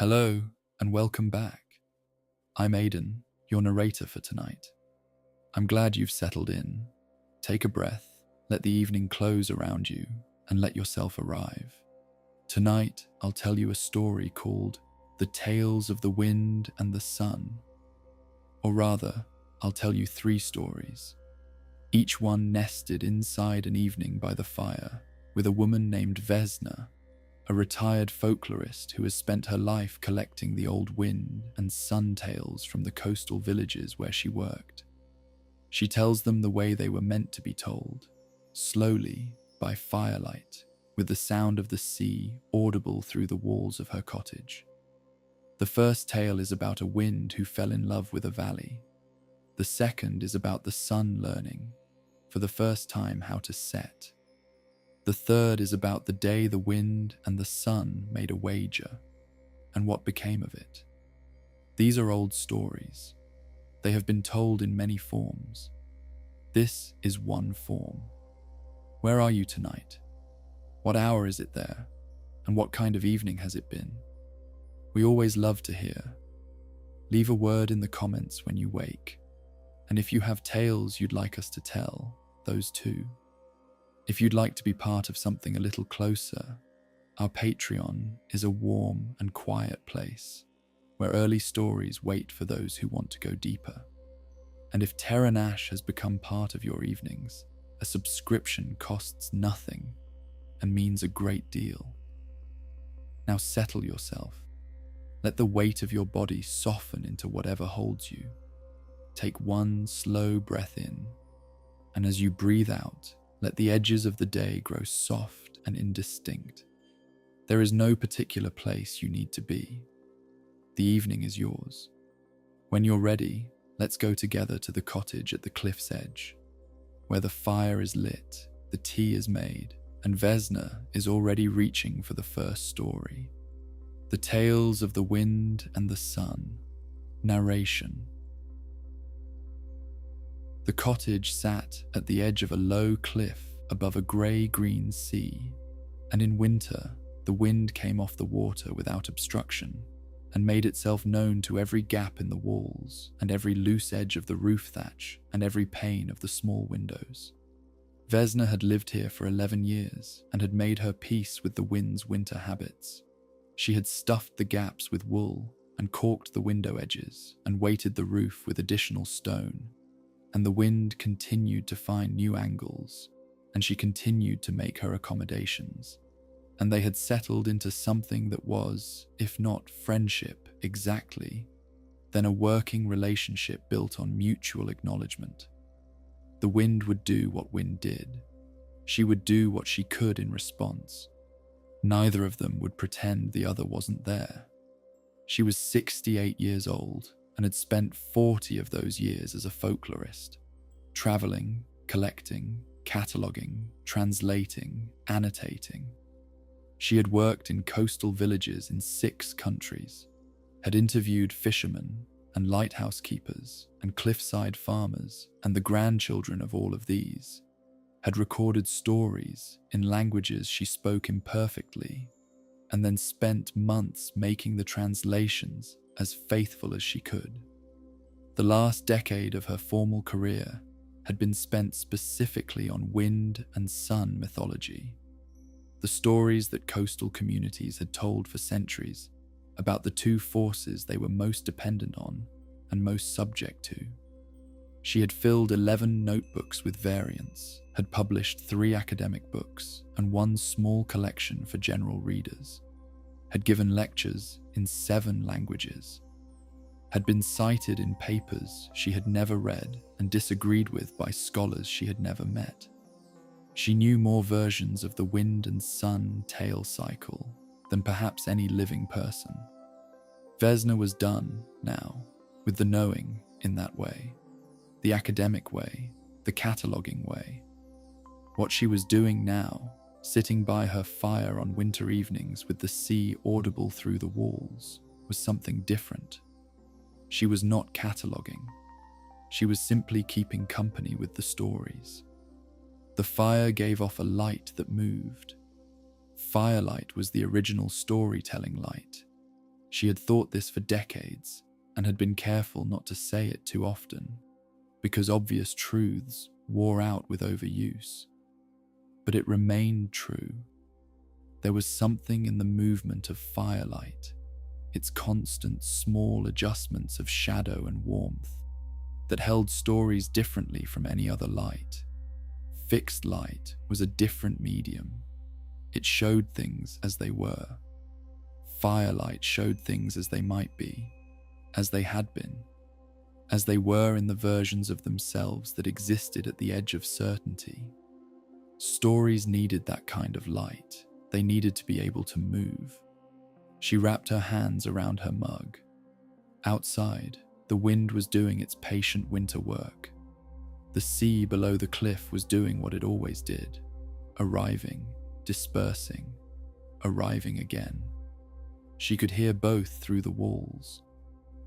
Hello, and welcome back. I'm Aiden, your narrator for tonight. I'm glad you've settled in. Take a breath, let the evening close around you, and let yourself arrive. Tonight, I'll tell you a story called The Tales of the Wind and the Sun. Or rather, I'll tell you 3 stories, each one nested inside an evening by the fire with a woman named Vesna, a retired folklorist who has spent her life collecting the old wind and sun tales from the coastal villages where she worked. She tells them the way they were meant to be told, slowly, by firelight, with the sound of the sea audible through the walls of her cottage. The first tale is about a wind who fell in love with a valley. The second is about the sun learning, for the first time, how to set. The third is about the day the wind and the sun made a wager, and what became of it. These are old stories. They have been told in many forms. This is one form. Where are you tonight? What hour is it there? And what kind of evening has it been? We always love to hear. Leave a word in the comments when you wake, and if you have tales you'd like us to tell, those too. If you'd like to be part of something a little closer, our Patreon is a warm and quiet place where early stories wait for those who want to go deeper. And if Terra Nash has become part of your evenings, a subscription costs nothing and means a great deal. Now settle yourself. Let the weight of your body soften into whatever holds you. Take one slow breath in, and as you breathe out, let the edges of the day grow soft and indistinct. There is no particular place you need to be. The evening is yours. When you're ready, let's go together to the cottage at the cliff's edge, where the fire is lit, the tea is made, and Vesna is already reaching for the first story. The Tales of the Wind and the Sun. Narration. The cottage sat at the edge of a low cliff above a grey-green sea, and in winter the wind came off the water without obstruction and made itself known to every gap in the walls and every loose edge of the roof thatch and every pane of the small windows. Vesna had lived here for 11 years and had made her peace with the wind's winter habits. She had stuffed the gaps with wool and caulked the window edges and weighted the roof with additional stone. And the wind continued to find new angles, and she continued to make her accommodations. And they had settled into something that was, if not friendship exactly, then a working relationship built on mutual acknowledgement. The wind would do what wind did. She would do what she could in response. Neither of them would pretend the other wasn't there. She was 68 years old, and had spent 40 of those years as a folklorist, traveling, collecting, cataloguing, translating, annotating. She had worked in coastal villages in 6 countries, had interviewed fishermen and lighthouse keepers and cliffside farmers and the grandchildren of all of these, had recorded stories in languages she spoke imperfectly, and then spent months making the translations as faithful as she could. The last decade of her formal career had been spent specifically on wind and sun mythology, the stories that coastal communities had told for centuries about the 2 forces they were most dependent on and most subject to. She had filled 11 notebooks with variants, had published 3 academic books and 1 small collection for general readers, had given lectures in 7 languages, had been cited in papers she had never read and disagreed with by scholars she had never met. She knew more versions of the wind and sun tale cycle than perhaps any living person. Vesna was done now with the knowing in that way, the academic way, the cataloguing way. What she was doing now, sitting by her fire on winter evenings with the sea audible through the walls, was something different. She was not cataloguing. She was simply keeping company with the stories. The fire gave off a light that moved. Firelight was the original storytelling light. She had thought this for decades and had been careful not to say it too often, because obvious truths wore out with overuse. But it remained true. There was something in the movement of firelight, its constant small adjustments of shadow and warmth, that held stories differently from any other light. Fixed light was a different medium. It showed things as they were. Firelight showed things as they might be, as they had been, as they were in the versions of themselves that existed at the edge of certainty. Stories needed that kind of light. They needed to be able to move. She wrapped her hands around her mug. Outside, the wind was doing its patient winter work. The sea below the cliff was doing what it always did, arriving, dispersing, arriving again. She could hear both through the walls.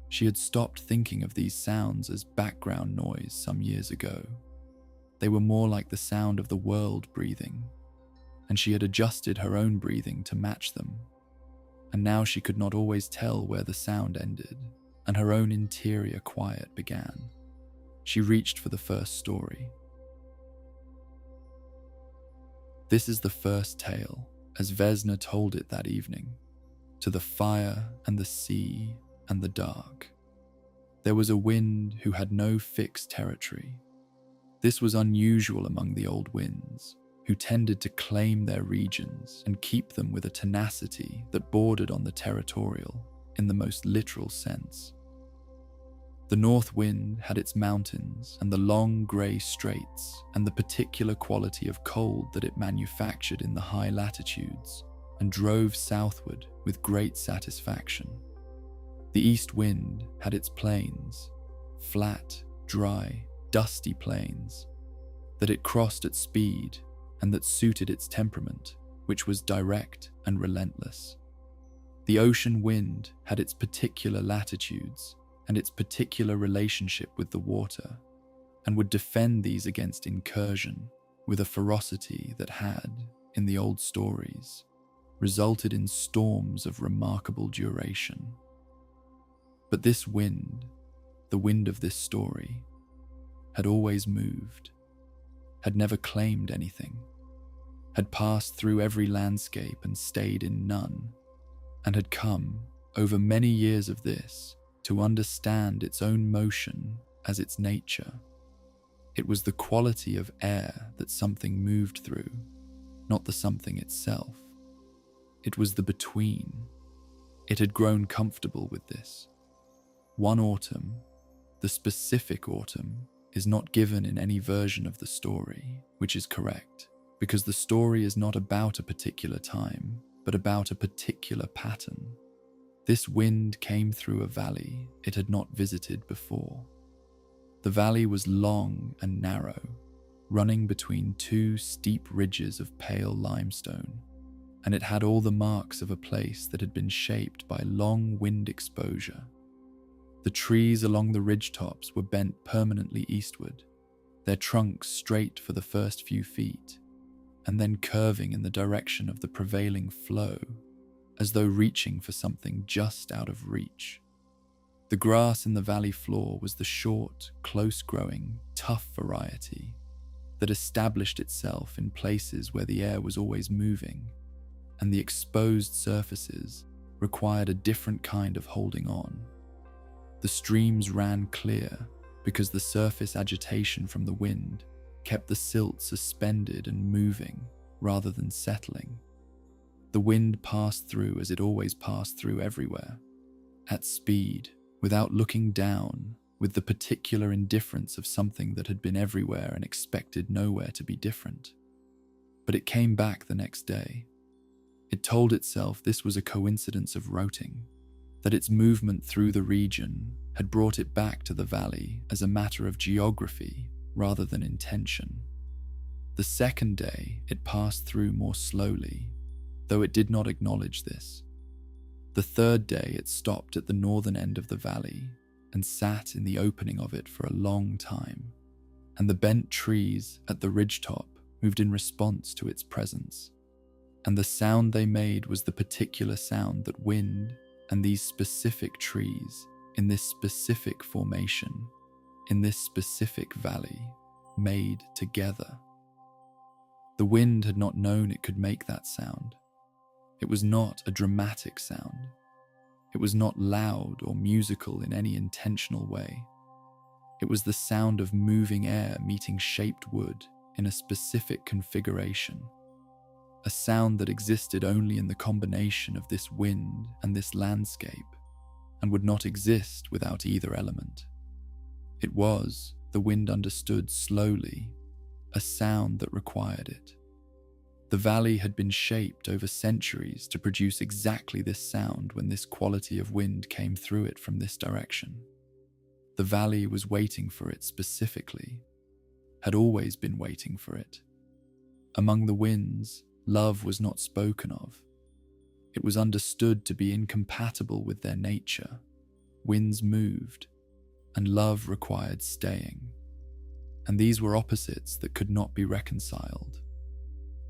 She had stopped thinking of these sounds as background noise some years ago. They were more like the sound of the world breathing, and she had adjusted her own breathing to match them. And now she could not always tell where the sound ended, and her own interior quiet began. She reached for the first story. This is the first tale, as Vesna told it that evening, to the fire and the sea and the dark. There was a wind who had no fixed territory. This was unusual among the old winds, who tended to claim their regions and keep them with a tenacity that bordered on the territorial in the most literal sense. The north wind had its mountains and the long grey straits and the particular quality of cold that it manufactured in the high latitudes and drove southward with great satisfaction. The east wind had its plains, flat, dry, dusty plains, that it crossed at speed and that suited its temperament, which was direct and relentless. The ocean wind had its particular latitudes and its particular relationship with the water, and would defend these against incursion with a ferocity that had, in the old stories, resulted in storms of remarkable duration. But this wind, the wind of this story, had always moved, had never claimed anything, had passed through every landscape and stayed in none, and had come, over many years of this, to understand its own motion as its nature. It was the quality of air that something moved through, not the something itself. It was the between. It had grown comfortable with this. One autumn, the specific autumn, is not given in any version of the story, which is correct, because the story is not about a particular time, but about a particular pattern. This wind came through a valley it had not visited before. The valley was long and narrow, running between two steep ridges of pale limestone, and it had all the marks of a place that had been shaped by long wind exposure. The trees along the ridgetops were bent permanently eastward, their trunks straight for the first few feet, and then curving in the direction of the prevailing flow, as though reaching for something just out of reach. The grass in the valley floor was the short, close-growing, tough variety that established itself in places where the air was always moving, and the exposed surfaces required a different kind of holding on. The streams ran clear because the surface agitation from the wind kept the silt suspended and moving rather than settling. The wind passed through as it always passed through everywhere, at speed, without looking down, with the particular indifference of something that had been everywhere and expected nowhere to be different. But it came back the next day. It told itself this was a coincidence of roting, that its movement through the region had brought it back to the valley as a matter of geography rather than intention. The second day, it passed through more slowly, though it did not acknowledge this. The third day it stopped at the northern end of the valley and sat in the opening of it for a long time, and the bent trees at the ridgetop moved in response to its presence, and the sound they made was the particular sound that wind, and these specific trees, in this specific formation, in this specific valley, made together. The wind had not known it could make that sound. It was not a dramatic sound. It was not loud or musical in any intentional way. It was the sound of moving air meeting shaped wood in a specific configuration, a sound that existed only in the combination of this wind and this landscape, and would not exist without either element. It was, the wind understood slowly, a sound that required it. The valley had been shaped over centuries to produce exactly this sound when this quality of wind came through it from this direction. The valley was waiting for it specifically, had always been waiting for it. Among the winds, love was not spoken of. It was understood to be incompatible with their nature. Winds moved, and love required staying. And these were opposites that could not be reconciled.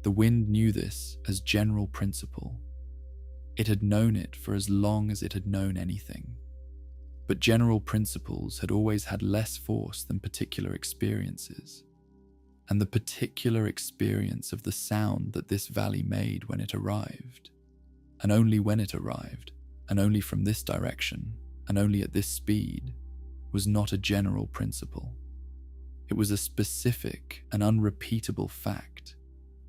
The wind knew this as general principle. It had known it for as long as it had known anything. But general principles had always had less force than particular experiences. And the particular experience of the sound that this valley made when it arrived, and only when it arrived, and only from this direction, and only at this speed, was not a general principle. It was a specific and unrepeatable fact,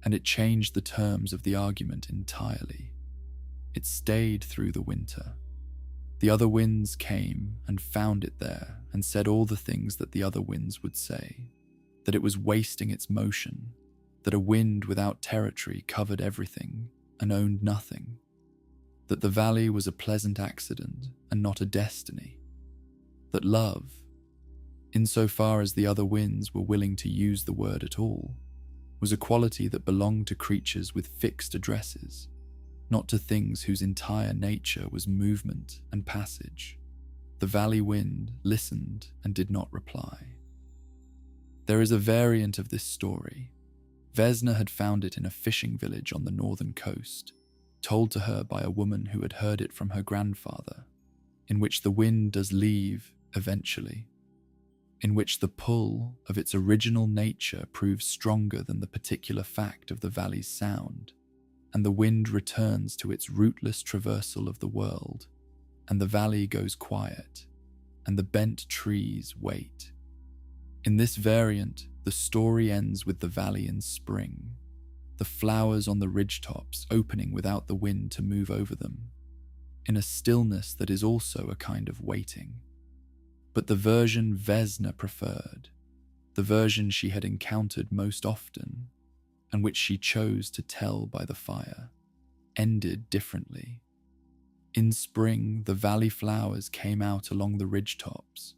and it changed the terms of the argument entirely. It stayed through the winter. The other winds came and found it there and said all the things that the other winds would say, that it was wasting its motion, that a wind without territory covered everything and owned nothing, that the valley was a pleasant accident and not a destiny, that love, insofar as the other winds were willing to use the word at all, was a quality that belonged to creatures with fixed addresses, not to things whose entire nature was movement and passage. The valley wind listened and did not reply. There is a variant of this story. Vesna had found it in a fishing village on the northern coast, told to her by a woman who had heard it from her grandfather, in which the wind does leave eventually, in which the pull of its original nature proves stronger than the particular fact of the valley's sound, and the wind returns to its rootless traversal of the world, and the valley goes quiet, and the bent trees wait. In this variant, the story ends with the valley in spring, the flowers on the ridgetops opening without the wind to move over them, in a stillness that is also a kind of waiting. But the version Vesna preferred, the version she had encountered most often, and which she chose to tell by the fire, ended differently. In spring, the valley flowers came out along the ridgetops,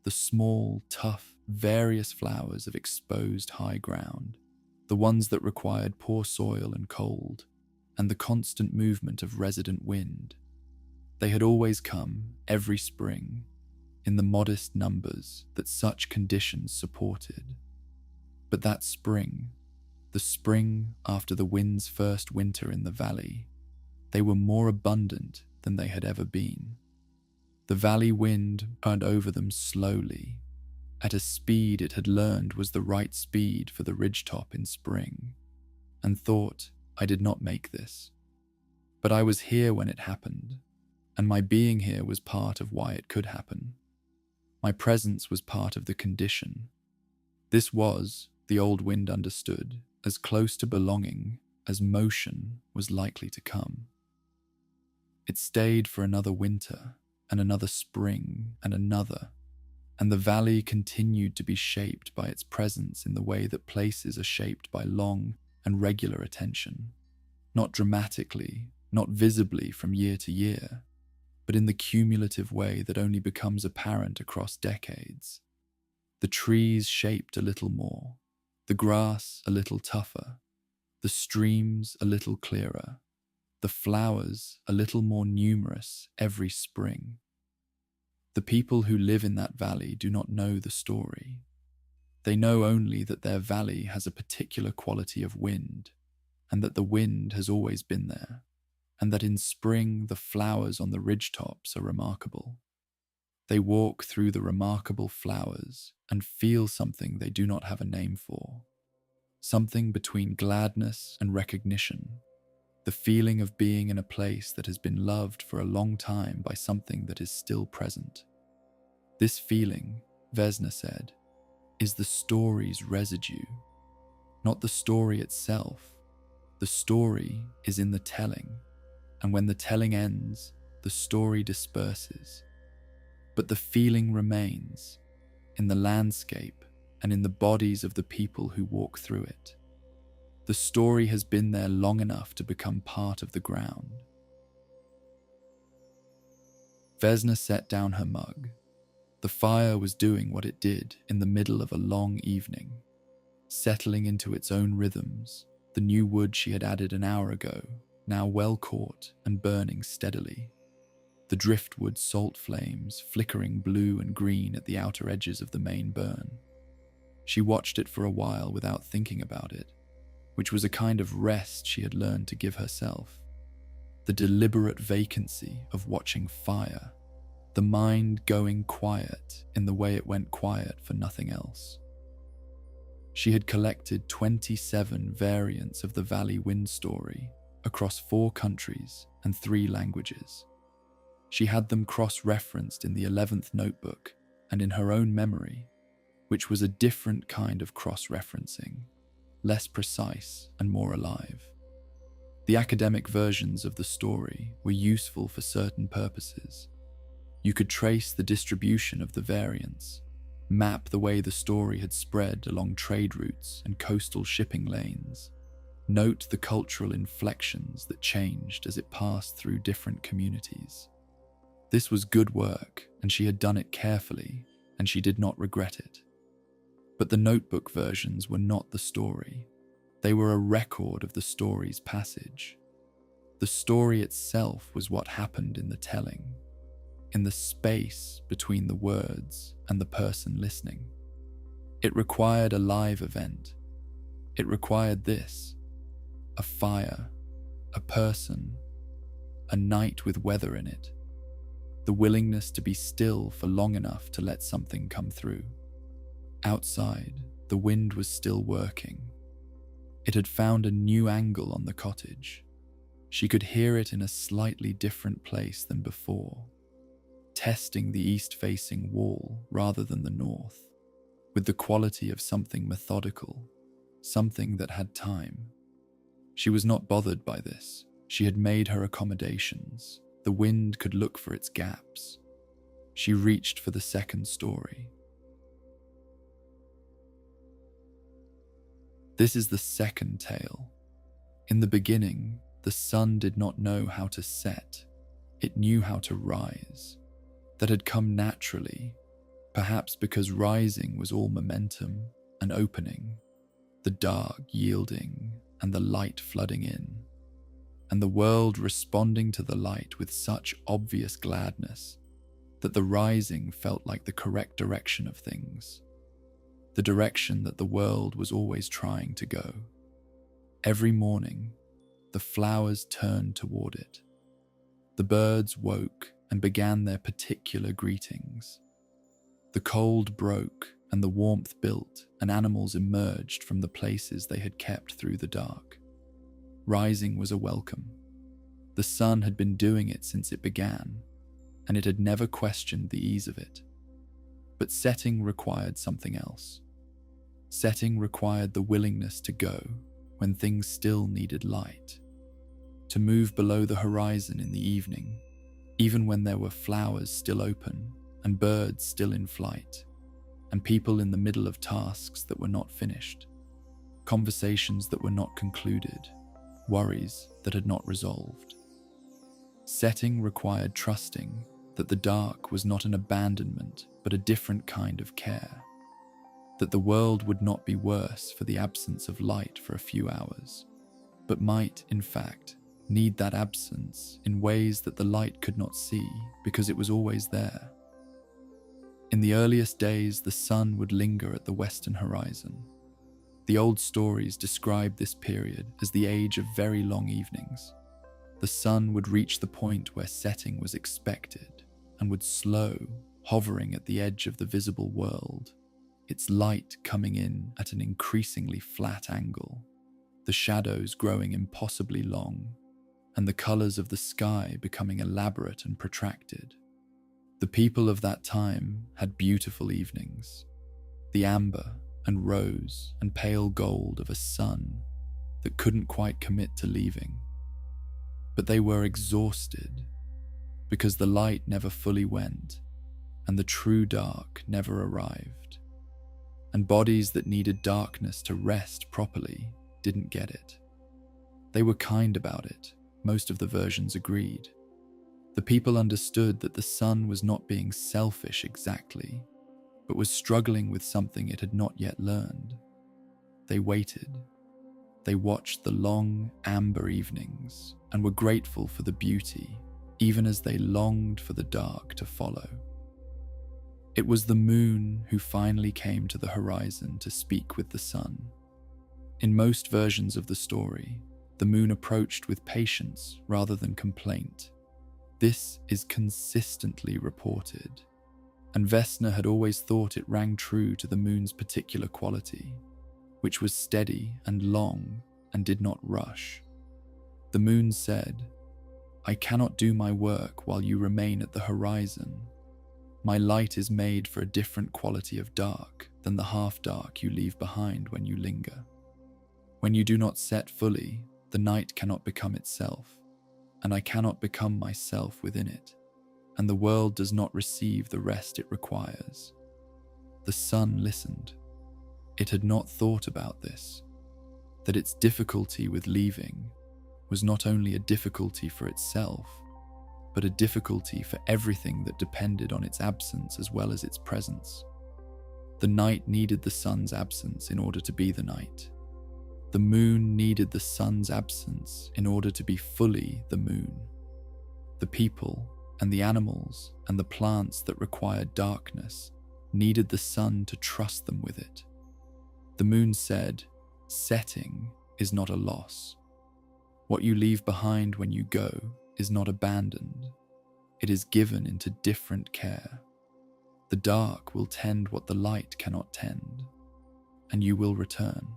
the small, tough, various flowers of exposed high ground, the ones that required poor soil and cold, and the constant movement of resident wind. They had always come, every spring, in the modest numbers that such conditions supported. But that spring, the spring after the wind's first winter in the valley, they were more abundant than they had ever been. The valley wind burned over them slowly, at a speed it had learned was the right speed for the ridgetop in spring, and thought, I did not make this. But I was here when it happened, and my being here was part of why it could happen. My presence was part of the condition. This was, the old wind understood, as close to belonging as motion was likely to come. It stayed for another winter, and another spring, and the valley continued to be shaped by its presence in the way that places are shaped by long and regular attention, not dramatically, not visibly from year to year, but in the cumulative way that only becomes apparent across decades. The trees shaped a little more, the grass a little tougher, the streams a little clearer, the flowers a little more numerous every spring. The people who live in that valley do not know the story. They know only that their valley has a particular quality of wind, and that the wind has always been there. and that in spring the flowers on the ridgetops are remarkable. They walk through the remarkable flowers and feel something they do not have a name for, something between gladness and recognition, the feeling of being in a place that has been loved for a long time by something that is still present. This feeling, Vesna said, is the story's residue, not the story itself. The story is in the telling, and when the telling ends, the story disperses. But the feeling remains in the landscape and in the bodies of the people who walk through it. The story has been there long enough to become part of the ground. Vesna set down her mug. The fire was doing what it did in the middle of a long evening, settling into its own rhythms, the new wood she had added an hour ago, now well caught and burning steadily. The driftwood salt flames flickering blue and green at the outer edges of the main burn. She watched it for a while without thinking about it, which was a kind of rest she had learned to give herself. The deliberate vacancy of watching fire, the mind going quiet in the way it went quiet for nothing else. She had collected 27 variants of the Valley Wind story across 4 countries and 3 languages. She had them cross-referenced in the 11th notebook and in her own memory, which was a different kind of cross-referencing, less precise and more alive. The academic versions of the story were useful for certain purposes. You could trace the distribution of the variants, map the way the story had spread along trade routes and coastal shipping lanes, note the cultural inflections that changed as it passed through different communities. This was good work, and she had done it carefully, and she did not regret it. But the notebook versions were not the story. They were a record of the story's passage. The story itself was what happened in the telling, in the space between the words and the person listening. It required a live event. It required this: a fire, a person, a night with weather in it, the willingness to be still for long enough to let something come through. Outside, the wind was still working. It had found a new angle on the cottage. She could hear it in a slightly different place than before, testing the east-facing wall rather than the north, with the quality of something methodical, something that had time. She was not bothered by this. She had made her accommodations. The wind could look for its gaps. She reached for the second story. This is the second tale. In the beginning, the sun did not know how to set. It knew how to rise. That had come naturally, perhaps because rising was all momentum and opening, the dark yielding and the light flooding in, and the world responding to the light with such obvious gladness that the rising felt like the correct direction of things, the direction that the world was always trying to go. Every morning, the flowers turned toward it. The birds woke and began their particular greetings. The cold broke and the warmth built, and animals emerged from the places they had kept through the dark. Rising was a welcome. The sun had been doing it since it began, and it had never questioned the ease of it. But setting required something else. Setting required the willingness to go when things still needed light, to move below the horizon in the evening, even when there were flowers still open and birds still in flight, and people in the middle of tasks that were not finished, conversations that were not concluded, worries that had not resolved. Setting required trusting that the dark was not an abandonment but a different kind of care, that the world would not be worse for the absence of light for a few hours, but might, in fact, need that absence in ways that the light could not see because it was always there. In the earliest days, the sun would linger at the western horizon. The old stories describe this period as the age of very long evenings. The sun would reach the point where setting was expected and would slow, hovering at the edge of the visible world, its light coming in at an increasingly flat angle, the shadows growing impossibly long, and the colors of the sky becoming elaborate and protracted. The people of that time had beautiful evenings, the amber and rose and pale gold of a sun that couldn't quite commit to leaving. But they were exhausted because the light never fully went and the true dark never arrived. And bodies that needed darkness to rest properly didn't get it. They were kind about it, most of the versions agreed. The people understood that the sun was not being selfish exactly, but was struggling with something it had not yet learned. They waited. They watched the long, amber evenings and were grateful for the beauty, even as they longed for the dark to follow. It was the moon who finally came to the horizon to speak with the sun. In most versions of the story, the moon approached with patience rather than complaint. This is consistently reported, and Vesna had always thought it rang true to the moon's particular quality, which was steady and long and did not rush. The moon said, "I cannot do my work while you remain at the horizon. My light is made for a different quality of dark than the half-dark you leave behind when you linger. When you do not set fully, the night cannot become itself, and I cannot become myself within it, and the world does not receive the rest it requires." The sun listened. It had not thought about this, that its difficulty with leaving was not only a difficulty for itself, but a difficulty for everything that depended on its absence as well as its presence. The night needed the sun's absence in order to be the night. The moon needed the sun's absence in order to be fully the moon. The people and the animals and the plants that required darkness needed the sun to trust them with it. The moon said, "Setting is not a loss. What you leave behind when you go is not abandoned. It is given into different care. The dark will tend what the light cannot tend, and you will return.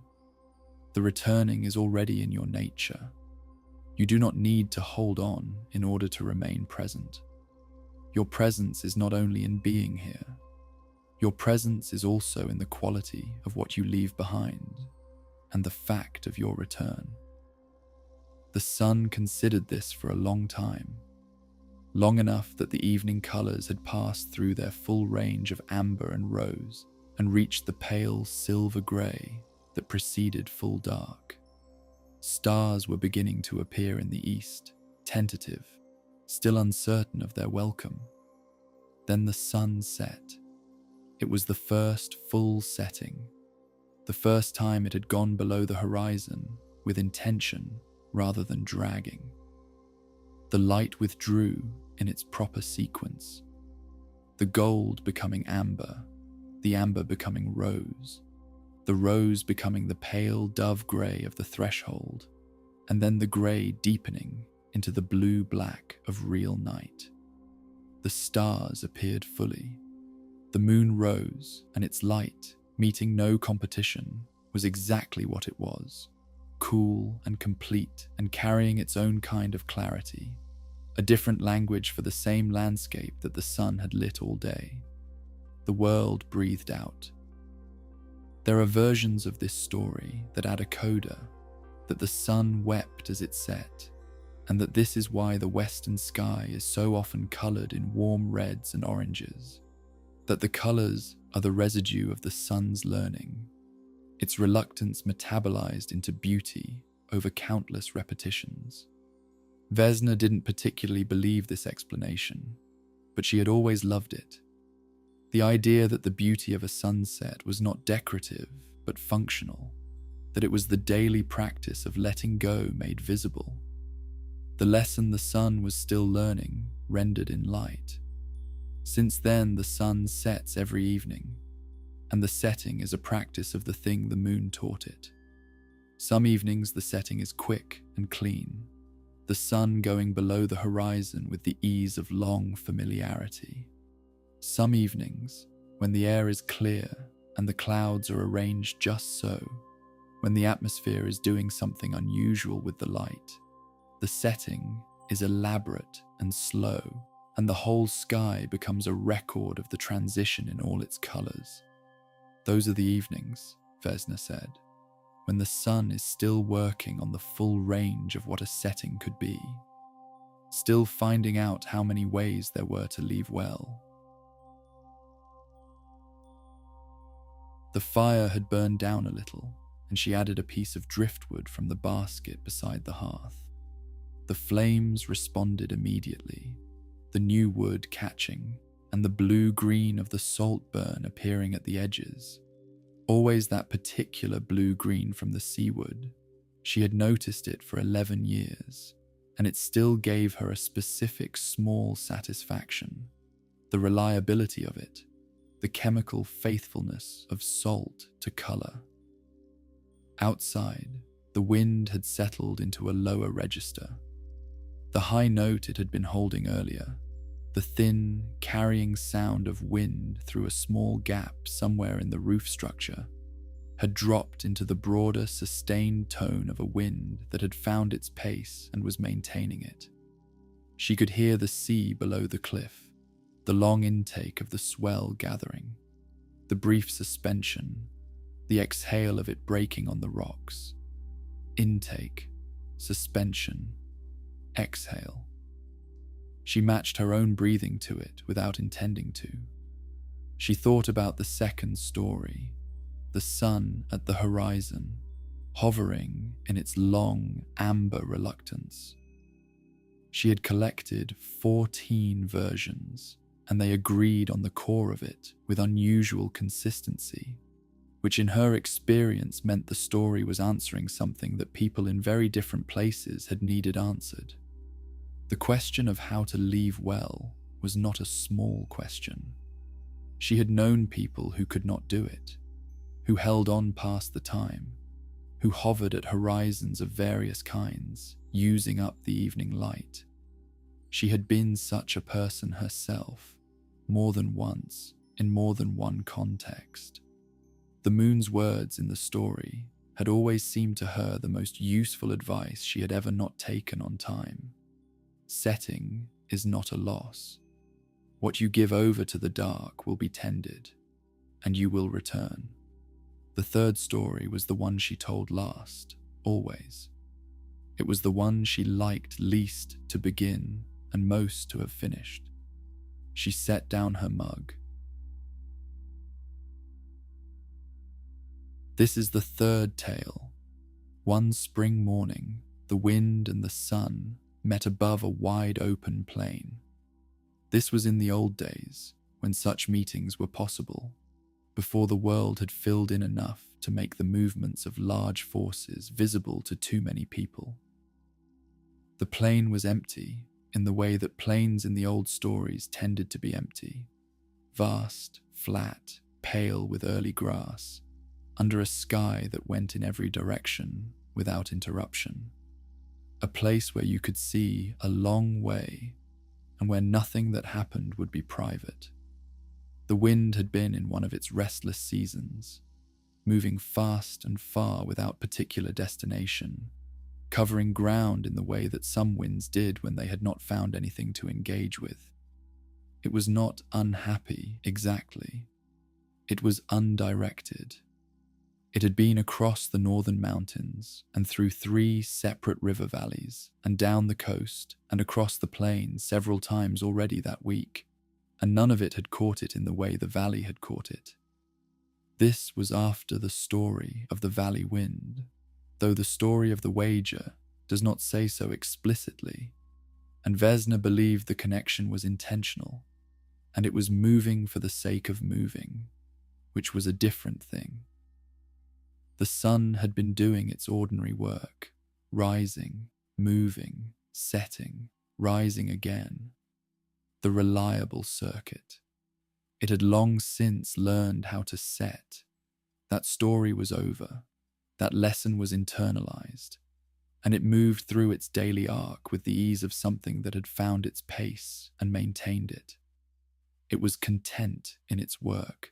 The returning is already in your nature. You do not need to hold on in order to remain present. Your presence is not only in being here. Your presence is also in the quality of what you leave behind and the fact of your return." The sun considered this for a long time, long enough that the evening colors had passed through their full range of amber and rose and reached the pale silver gray that preceded full dark. Stars were beginning to appear in the east, tentative, still uncertain of their welcome. Then the sun set. It was the first full setting, the first time it had gone below the horizon with intention rather than dragging. The light withdrew in its proper sequence, the gold becoming amber, the amber becoming rose, the rose becoming the pale dove grey of the threshold, and then the grey deepening into the blue-black of real night. The stars appeared fully. The moon rose, and its light, meeting no competition, was exactly what it was, cool and complete and carrying its own kind of clarity, a different language for the same landscape that the sun had lit all day. The world breathed out. There are versions of this story that add a coda, that the sun wept as it set, and that this is why the western sky is so often coloured in warm reds and oranges, that the colours are the residue of the sun's learning, its reluctance metabolized into beauty over countless repetitions. Vesna didn't particularly believe this explanation, but she had always loved it. The idea that the beauty of a sunset was not decorative, but functional, that it was the daily practice of letting go made visible. The lesson the sun was still learning, rendered in light. Since then, the sun sets every evening, and the setting is a practice of the thing the moon taught it. Some evenings the setting is quick and clean. The the sun going below the horizon with the ease of long familiarity. Some evenings, when the air is clear and the clouds are arranged just so, when the atmosphere is doing something unusual with the light, the setting is elaborate and slow, and the whole sky becomes a record of the transition in all its colors. Those are the evenings, Vesna said, when the sun is still working on the full range of what a setting could be, still finding out how many ways there were to leave well. The fire had burned down a little, and she added a piece of driftwood from the basket beside the hearth. The flames responded immediately, the new wood catching, and the blue-green of the salt burn appearing at the edges. Always that particular blue-green from the seawood. She had noticed it for 11 years, and it still gave her a specific small satisfaction. The reliability of it, the chemical faithfulness of salt to color. Outside, the wind had settled into a lower register. The high note it had been holding earlier, the thin, carrying sound of wind through a small gap somewhere in the roof structure, had dropped into the broader, sustained tone of a wind that had found its pace and was maintaining it. She could hear the sea below the cliff, the long intake of the swell gathering, the brief suspension, the exhale of it breaking on the rocks. Intake, suspension, exhale. She matched her own breathing to it without intending to. She thought about the second story, the sun at the horizon, hovering in its long amber reluctance. She had collected 14 versions, and they agreed on the core of it with unusual consistency, which in her experience meant the story was answering something that people in very different places had needed answered. The question of how to leave well was not a small question. She had known people who could not do it, who held on past the time, who hovered at horizons of various kinds, using up the evening light. She had been such a person herself, more than once, in more than one context. The moon's words in the story had always seemed to her the most useful advice she had ever not taken on time. Setting is not a loss. What you give over to the dark will be tended, and you will return. The third story was the one she told last, always. It was the one she liked least to begin and most to have finished. She set down her mug. This is the third tale. One spring morning, the wind and the sun met above a wide open plain. This was in the old days, when such meetings were possible, before the world had filled in enough to make the movements of large forces visible to too many people. The plain was empty in the way that plains in the old stories tended to be empty, vast, flat, pale with early grass, under a sky that went in every direction without interruption. A place where you could see a long way and where nothing that happened would be private. The wind had been in one of its restless seasons, moving fast and far without particular destination, covering ground in the way that some winds did when they had not found anything to engage with. It was not unhappy exactly. It was undirected. It had been across the northern mountains and through 3 separate river valleys and down the coast and across the plain several times already that week, and none of it had caught it in the way the valley had caught it. This was after the story of the valley wind, though the story of the wager does not say so explicitly, and Vesna believed the connection was intentional, and it was moving for the sake of moving, which was a different thing. The sun had been doing its ordinary work, rising, moving, setting, rising again. The reliable circuit. It had long since learned how to set. That story was over. That lesson was internalized. and it moved through its daily arc with the ease of something that had found its pace and maintained it. It was content in its work.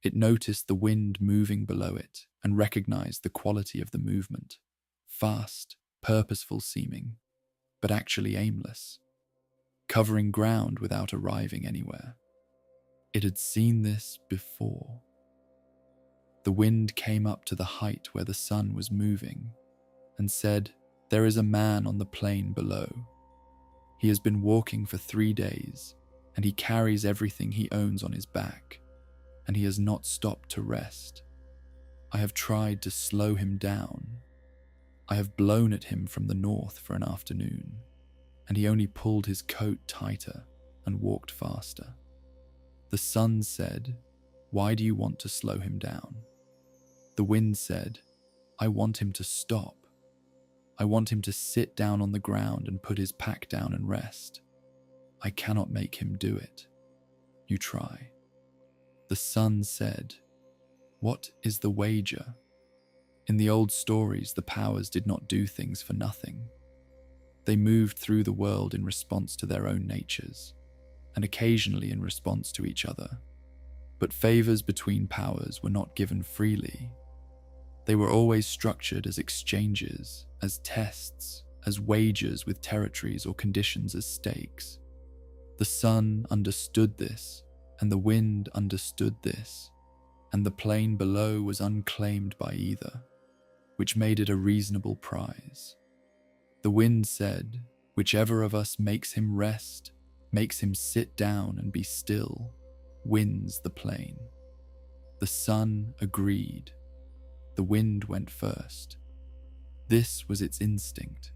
It noticed the wind moving below it and recognized the quality of the movement, fast, purposeful seeming, but actually aimless, covering ground without arriving anywhere. It had seen this before. The wind came up to the height where the sun was moving and said, "There is a man on the plain below. He has been walking for 3 days, and he carries everything he owns on his back, and he has not stopped to rest. I have tried to slow him down. I have blown at him from the north for an afternoon, and he only pulled his coat tighter and walked faster." The sun said, "Why do you want to slow him down?" The wind said, "I want him to stop. I want him to sit down on the ground and put his pack down and rest. I cannot make him do it. You try." The sun said, "What is the wager?" In the old stories, the powers did not do things for nothing. They moved through the world in response to their own natures, and occasionally in response to each other. But favors between powers were not given freely. They were always structured as exchanges, as tests, as wagers with territories or conditions as stakes. The sun understood this, and the wind understood this, and the plain below was unclaimed by either, which made it a reasonable prize. The wind said, "Whichever of us makes him rest, makes him sit down and be still, wins the plain." The sun agreed. The wind went first. This was its instinct,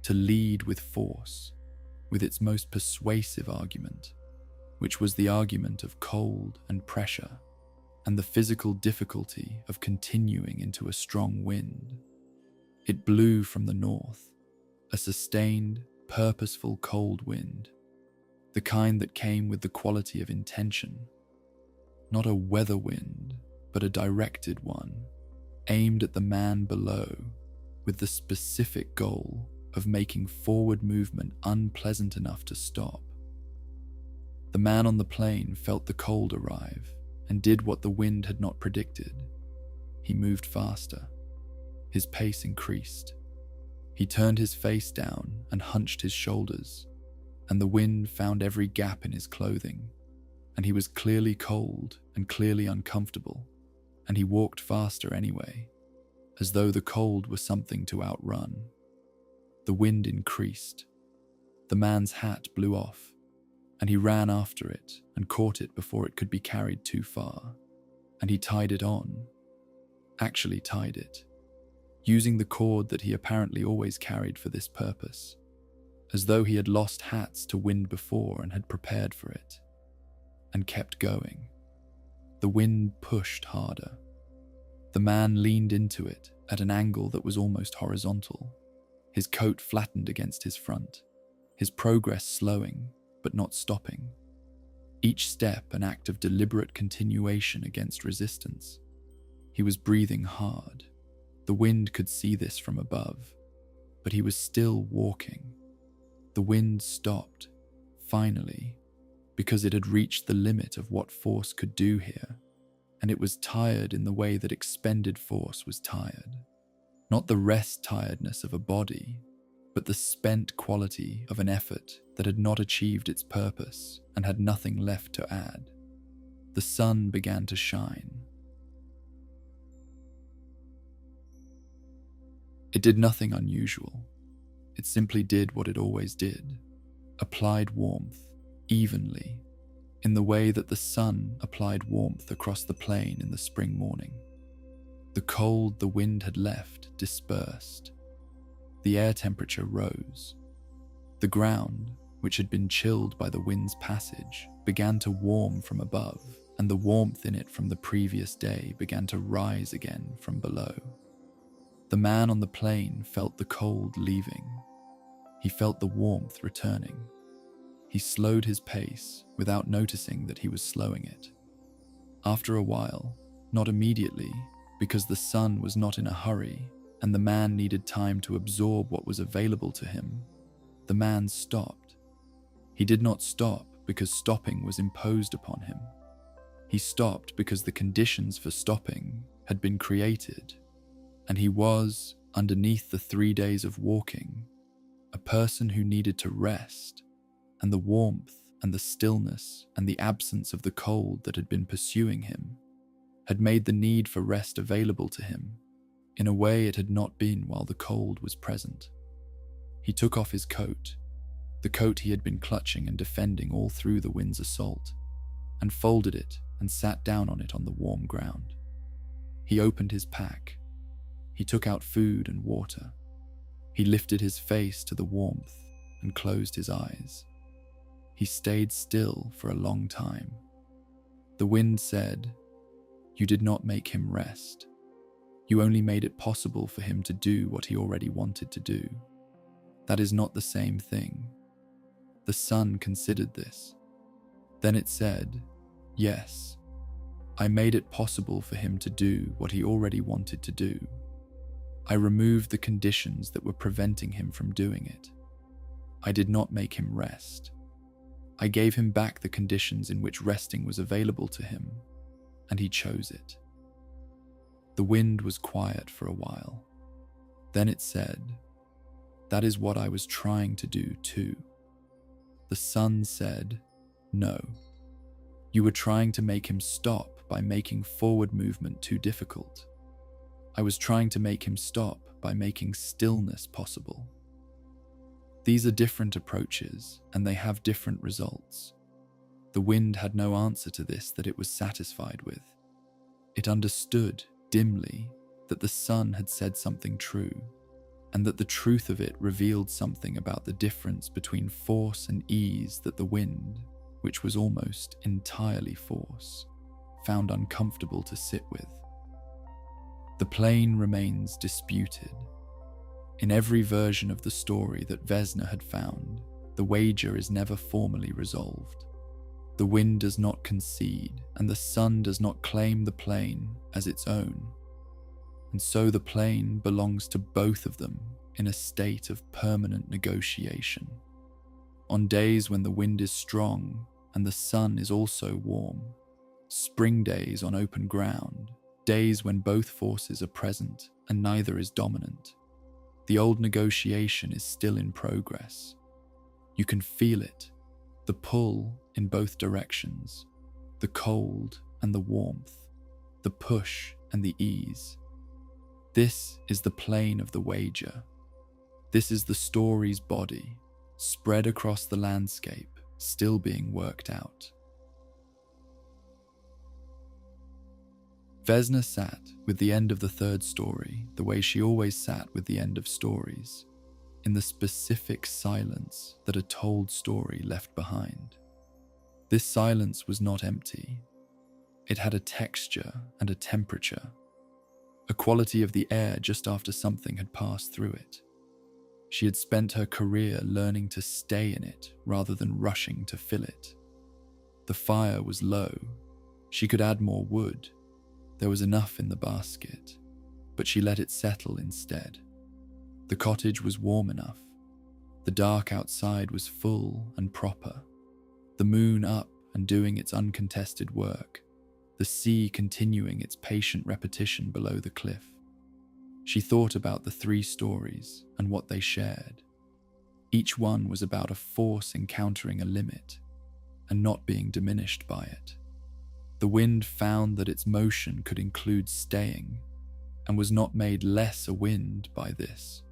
to lead with force, with its most persuasive argument, which was the argument of cold and pressure, and the physical difficulty of continuing into a strong wind. It blew from the north, a sustained, purposeful cold wind, the kind that came with the quality of intention. Not a weather wind, but a directed one, aimed at the man below, with the specific goal of making forward movement unpleasant enough to stop. The man on the plain felt the cold arrive and did what the wind had not predicted. He moved faster. His pace increased. He turned his face down and hunched his shoulders, and the wind found every gap in his clothing, and he was clearly cold and clearly uncomfortable, and he walked faster anyway, as though the cold was something to outrun. The wind increased. The man's hat blew off, and he ran after it and caught it before it could be carried too far, and he tied it on. Actually tied it, using the cord that he apparently always carried for this purpose, as though he had lost hats to wind before and had prepared for it, and kept going. The wind pushed harder. The man leaned into it at an angle that was almost horizontal, his coat flattened against his front, his progress slowing but not stopping. Each step an act of deliberate continuation against resistance. He was breathing hard. The wind could see this from above, but he was still walking. The wind stopped, finally, because it had reached the limit of what force could do here, and it was tired in the way that expended force was tired. Not the rest tiredness of a body, but the spent quality of an effort that had not achieved its purpose and had nothing left to add. The sun began to shine. It did nothing unusual. It simply did what it always did, applied warmth evenly, in the way that the sun applied warmth across the plain in the spring morning. The cold the wind had left dispersed. The air temperature rose. The ground, which had been chilled by the wind's passage, began to warm from above, and the warmth in it from the previous day began to rise again from below. The man on the plain felt the cold leaving. He felt the warmth returning. He slowed his pace without noticing that he was slowing it. After a while, not immediately, because the sun was not in a hurry and the man needed time to absorb what was available to him, the man stopped. He did not stop because stopping was imposed upon him. He stopped because the conditions for stopping had been created, and he was, underneath the 3 days of walking, a person who needed to rest, and the warmth and the stillness and the absence of the cold that had been pursuing him had made the need for rest available to him in a way it had not been while the cold was present. He took off his coat, the coat he had been clutching and defending all through the wind's assault, and folded it and sat down on it on the warm ground. He opened his pack. He took out food and water. He lifted his face to the warmth and closed his eyes. He stayed still for a long time. The wind said, "You did not make him rest. You only made it possible for him to do what he already wanted to do. That is not the same thing." The sun considered this. Then it said, "Yes, I made it possible for him to do what he already wanted to do. I removed the conditions that were preventing him from doing it. I did not make him rest. I gave him back the conditions in which resting was available to him, and he chose it." The wind was quiet for a while. Then it said, "That is what I was trying to do too." The sun said, "No. You were trying to make him stop by making forward movement too difficult. I was trying to make him stop by making stillness possible." These are different approaches, and they have different results. The wind had no answer to this that it was satisfied with. It understood, dimly, that the sun had said something true, and that the truth of it revealed something about the difference between force and ease that the wind, which was almost entirely force, found uncomfortable to sit with. The plane remains disputed. In every version of the story that Vesna had found, the wager is never formally resolved. The wind does not concede, and the sun does not claim the plane as its own. And so the plane belongs to both of them in a state of permanent negotiation. On days when the wind is strong and the sun is also warm, spring days on open ground, days when both forces are present and neither is dominant, the old negotiation is still in progress. You can feel it, the pull in both directions, the cold and the warmth, the push and the ease. This is the plane of the wager. This is the story's body, spread across the landscape, still being worked out. Vesna sat with the end of the third story the way she always sat with the end of stories, in the specific silence that a told story left behind. This silence was not empty. It had a texture and a temperature, a quality of the air just after something had passed through it. She had spent her career learning to stay in it rather than rushing to fill it. The fire was low. She could add more wood. There was enough in the basket, but she let it settle instead. The cottage was warm enough. The dark outside was full and proper. The moon up and doing its uncontested work. The sea continuing its patient repetition below the cliff. She thought about the 3 stories and what they shared. Each one was about a force encountering a limit and not being diminished by it. The wind found that its motion could include staying and was not made less a wind by this.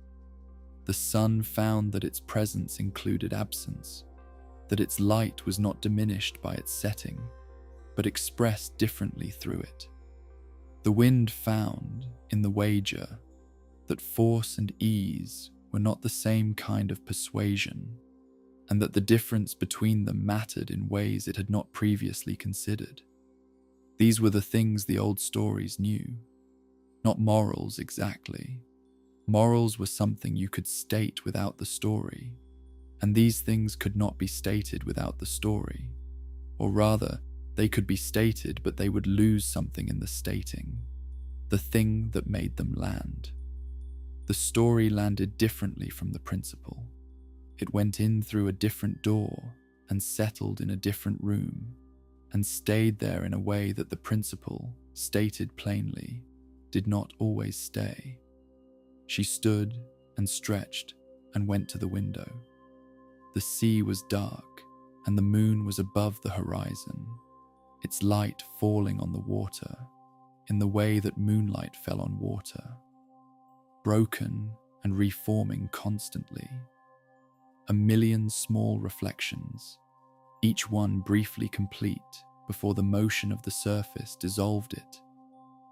The sun found that its presence included absence, that its light was not diminished by its setting, but expressed differently through it. The wind found, in the wager, that force and ease were not the same kind of persuasion, and that the difference between them mattered in ways it had not previously considered. These were the things the old stories knew, not morals exactly. Morals were something you could state without the story, and these things could not be stated without the story, or rather, they could be stated, but they would lose something in the stating, the thing that made them land. The story landed differently from the principal. It went in through a different door and settled in a different room and stayed there in a way that the principal, stated plainly, did not always stay. She stood and stretched and went to the window. The sea was dark and the moon was above the horizon, its light falling on the water in the way that moonlight fell on water, broken and reforming constantly. A million small reflections, each one briefly complete before the motion of the surface dissolved it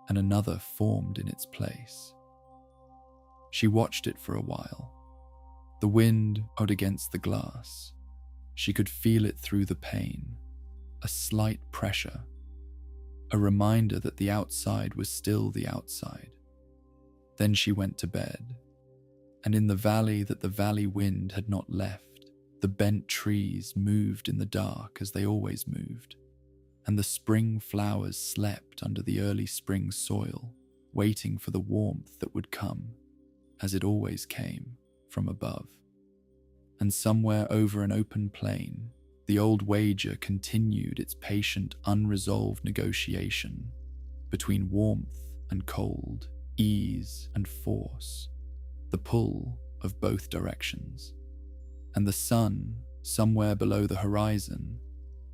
and another formed in its place. She watched it for a while. The wind owed against the glass. She could feel it through the pane, a slight pressure, a reminder that the outside was still the outside. Then she went to bed, and in the valley that the valley wind had not left, the bent trees moved in the dark as they always moved, and the spring flowers slept under the early spring soil, waiting for the warmth that would come, as it always came, from above. And somewhere over an open plain, the old wager continued its patient, unresolved negotiation between warmth and cold, ease and force, the pull of both directions. And the sun, somewhere below the horizon,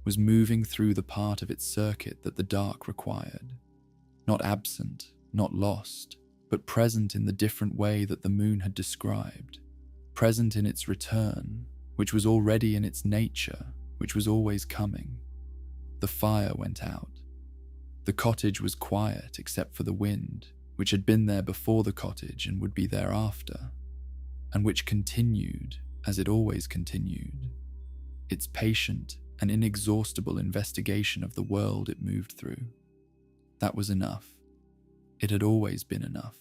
was moving through the part of its circuit that the dark required, not absent, not lost, but present in the different way that the moon had described, present in its return, which was already in its nature, which was always coming. The fire went out. The cottage was quiet except for the wind, which had been there before the cottage and would be there after, and which continued, as it always continued, its patient and inexhaustible investigation of the world it moved through. That was enough. It had always been enough.